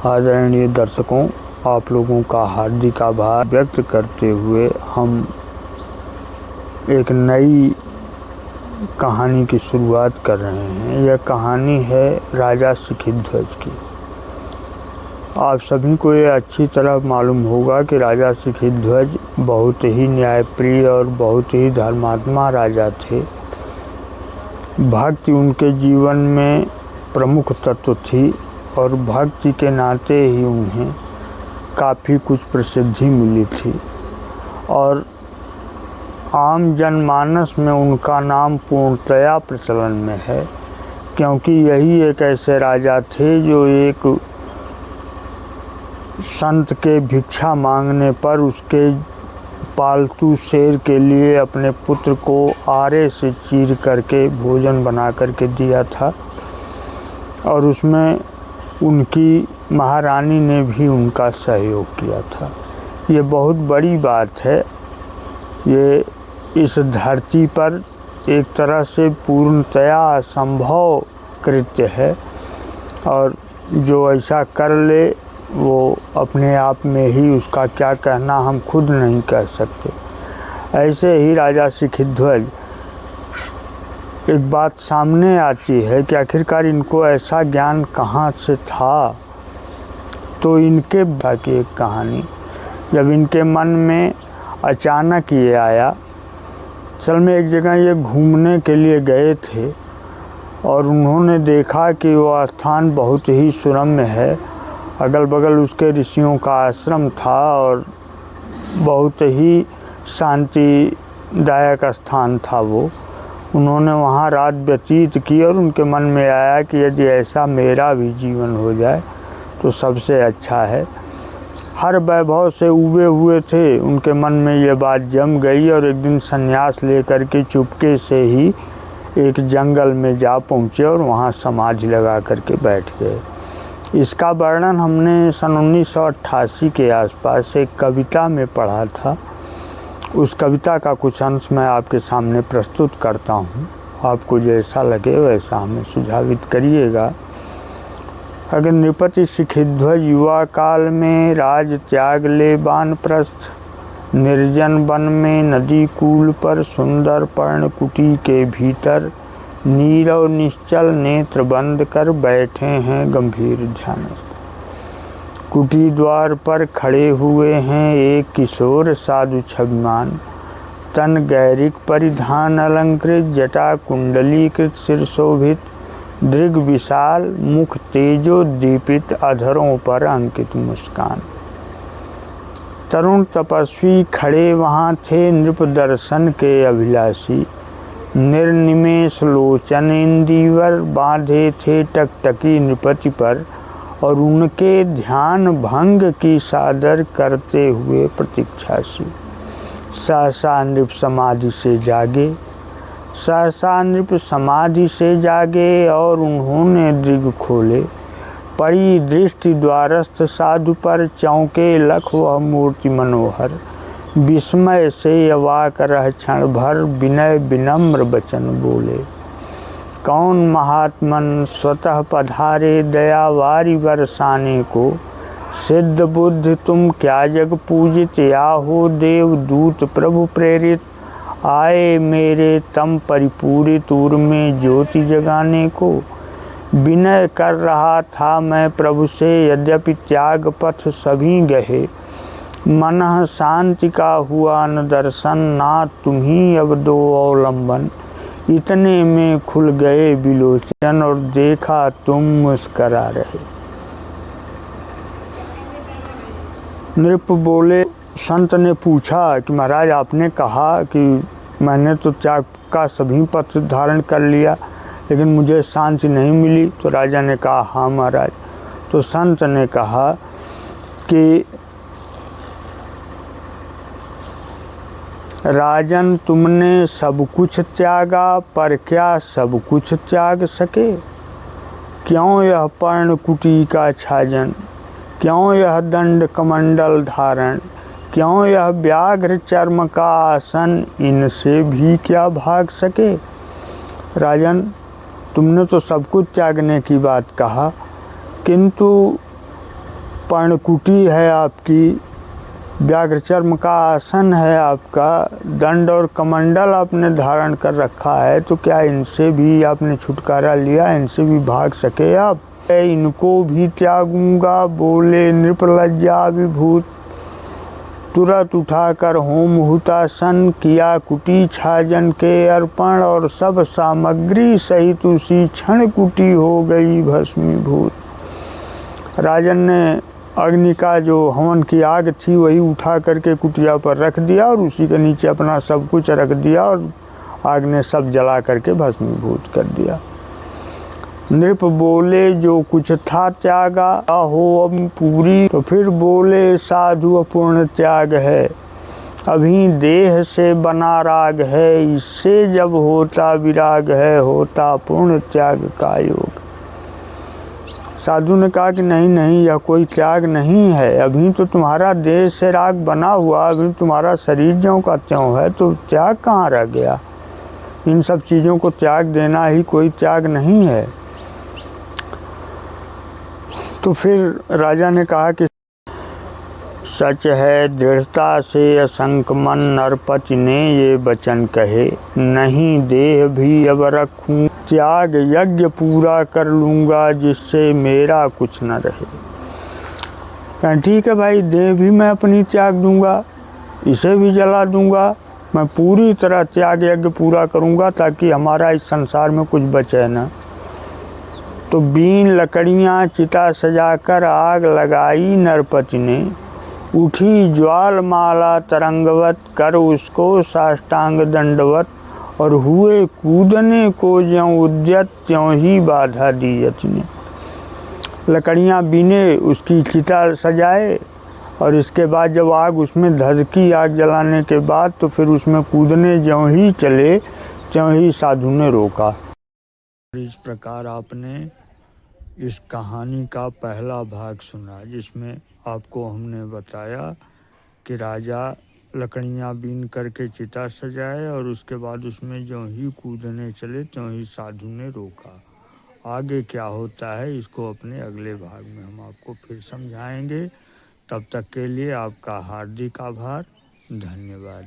आदरणीय दर्शकों, आप लोगों का हार्दिक आभार व्यक्त करते हुए हम एक नई कहानी की शुरुआत कर रहे हैं। यह कहानी है राजा सिखिध्वज की। आप सभी को ये अच्छी तरह मालूम होगा कि राजा सिखिध्वज बहुत ही न्यायप्रिय और बहुत ही धर्मात्मा राजा थे। भक्ति उनके जीवन में प्रमुख तत्व थी और भक्ति के नाते ही उन्हें काफ़ी कुछ प्रसिद्धि मिली थी और आम जनमानस में उनका नाम पूर्णतया प्रचलन में है, क्योंकि यही एक ऐसे राजा थे जो एक संत के भिक्षा मांगने पर उसके पालतू शेर के लिए अपने पुत्र को आरे से चीर करके भोजन बना करके दिया था और उसमें उनकी महारानी ने भी उनका सहयोग किया था। ये बहुत बड़ी बात है। ये इस धरती पर एक तरह से पूर्णतया असंभव कृत्य है और जो ऐसा कर ले वो अपने आप में ही उसका क्या कहना हम खुद नहीं कह सकते। ऐसे ही राजा सिखिध्वज एक बात सामने आती है कि आखिरकार इनको ऐसा ज्ञान कहाँ से था। तो इनके बाकी एक कहानी, जब इनके मन में अचानक ये आया, असल में एक जगह ये घूमने के लिए गए थे और उन्होंने देखा कि वो स्थान बहुत ही सुरम्य है। अगल बगल उसके ऋषियों का आश्रम था और बहुत ही शांतिदायक स्थान था वो। उन्होंने वहाँ रात व्यतीत की और उनके मन में आया कि यदि ऐसा मेरा भी जीवन हो जाए तो सबसे अच्छा है। हर वैभव से उबे हुए थे, उनके मन में ये बात जम गई और एक दिन संन्यास लेकर के चुपके से ही एक जंगल में जा पहुँचे और वहाँ समाधि लगा करके बैठ गए। इसका वर्णन हमने सन 1988 के आसपास एक कविता में पढ़ा था। उस कविता का कुछ अंश मैं आपके सामने प्रस्तुत करता हूँ। आपको जैसा लगे वैसा हमें सुझावित करिएगा। अगर नृपति सिखिध्वज युवा काल में राज त्याग ले वानप्रस्थ, निर्जन वन में नदी कूल पर सुंदर पर्णकुटी के भीतर नीरव निश्चल नेत्र बंद कर बैठे हैं गंभीर ध्यानस्थ। कुटी द्वार पर खड़े हुए हैं एक किशोर साधु छविमान, तन गैरिक परिधान अलंकृत, जटा कुंडलीकृत सिर शोभित, दृग विशाल मुख तेजोदीपित, अधरों पर अंकित मुस्कान। तरुण तपस्वी खड़े वहाँ थे नृप दर्शन के अभिलाषी, निर्निमेष लोचन इंदीवर बांधे थे टकटकी नृपति पर और उनके ध्यान भंग की सादर करते हुए प्रतीक्षासी। सहसा नृप समाधि से जागे, सहसा नृप समाधि से जागे और उन्होंने दृग खोले। पड़ी दृष्टि द्वारस्थ साधु पर, चौंके लख वह मूर्ति मनोहर। विस्मय से अवाक रह क्षण भर, विनय विनम्र वचन बोले। कौन महात्मन स्वतः पधारे दया वारी बरसाने को, सिद्ध बुद्ध तुम क्या जग पूजित, या हो देव दूत प्रभु प्रेरित। आए मेरे तम परिपूरित उर में ज्योति जगाने को। विनय कर रहा था मैं प्रभु से, यद्यपि त्याग पथ सभी गहे। मनः शांति का हुआ न दर्शन, ना तुम्ही अब दो अवलंबन। इतने में खुल गए विलोचन और देखा तुम मुस्करा रहे। नृप बोले, संत ने पूछा कि महाराज आपने कहा कि मैंने तो त्याग का सभी पथ धारण कर लिया लेकिन मुझे शांति नहीं मिली। तो राजा ने कहा हाँ महाराज। तो संत ने कहा कि राजन तुमने सब कुछ त्यागा, पर क्या सब कुछ त्याग सके। क्यों यह पर्णकुटी का छाजन, क्यों यह दंड कमंडल धारण, क्यों यह व्याघ्र चर्म का आसन, इनसे भी क्या भाग सके। राजन तुमने तो सब कुछ त्यागने की बात कहा, किंतु पर्णकुटी है आपकी, व्याघ्रचर्म का आसन है आपका, दंड और कमंडल आपने धारण कर रखा है, तो क्या इनसे भी आपने छुटकारा लिया, इनसे भी भाग सके आप? इनको भी त्यागूंगा, बोले नृप लज्जा विभूत। तुरंत उठाकर होम हुतासन किया, कुटी छाजन के अर्पण, और सब सामग्री सहित उसी क्षण कुटी हो गई भस्मीभूत। राजन ने अग्नि का जो हवन की आग थी वही उठा करके कुटिया पर रख दिया और उसी के नीचे अपना सब कुछ रख दिया और आग ने सब जला करके भस्मीभूत कर दिया। नृप बोले जो कुछ था त्यागा, हो अब पूरी। तो फिर बोले साधु अपूर्ण त्याग है, अभी देह से बना राग है, इससे जब होता विराग है, होता पूर्ण त्याग का योग। साधु ने कहा कि नहीं नहीं, यह कोई त्याग नहीं है, अभी तो तुम्हारा देह से राग बना हुआ, अभी तुम्हारा शरीर ज्यों का त्यों है, तो त्याग कहाँ रह गया? इन सब चीज़ों को त्याग देना ही कोई त्याग नहीं है। तो फिर राजा ने कहा कि सच है दृढ़ता से असंक मन, नरपति ने ये वचन कहे, नहीं देह भी अब रखूं, त्याग यज्ञ पूरा कर लूँगा, जिससे मेरा कुछ न रहे। कहा ठीक है भाई, देह भी मैं अपनी त्याग दूंगा, इसे भी जला दूंगा, मैं पूरी तरह त्याग यज्ञ पूरा करूंगा ताकि हमारा इस संसार में कुछ बचे न। तो बीन लकड़ियाँ चिता सजाकर आग लगाई नरपति ने, उठी ज्वाल माला तरंगवत, कर उसको साष्टांग दंडवत, और हुए कूदने को ज्यों उद्यत, त्यों ही बाधा दी यति ने। लकड़ियाँ बीने, उसकी चिता सजाए, और इसके बाद जब आग उसमें धधकी, आग जलाने के बाद तो फिर उसमें कूदने ज्यों ही चले, त्यों ही साधु ने रोका। इस प्रकार आपने इस कहानी का पहला भाग सुना, जिसमें आपको हमने बताया कि राजा लकड़ियाँ बीन करके चिता सजाए और उसके बाद उसमें ज्यों ही कूदने चले त्यों ही साधु ने रोका। आगे क्या होता है इसको अपने अगले भाग में हम आपको फिर समझाएंगे। तब तक के लिए आपका हार्दिक आभार, धन्यवाद।